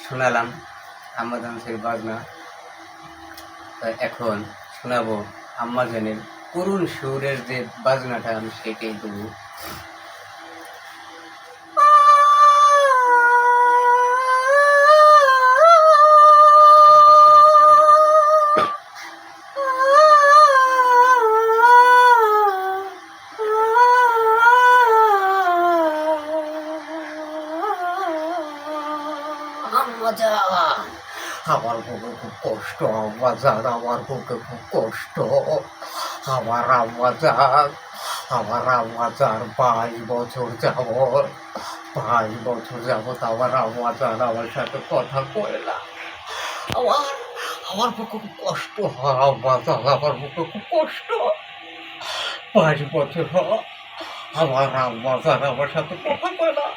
শোনালাম আম্মাজানের বাজনা। এখন শোনাবো আম্মাজানের করুণ সুরের যে বাজনাটা, আমি সেটাই দেবো। আমার বুকে খুব কষ্ট আম্মাজান, আমার বুকে খুব কষ্ট। আমার আম্মাজান, আমার আম্মাজান 22 বছর যাবত, 22 বছর যাবত আমার আম্মাজান আমার সাথে কথা কয় না। আমার আমার বুকে খুব কষ্ট হয় আম্মাজান, আমার বুকে খুব কষ্ট। 22 বছর আমার আম্মাজান আমার সাথে কথা কয় না।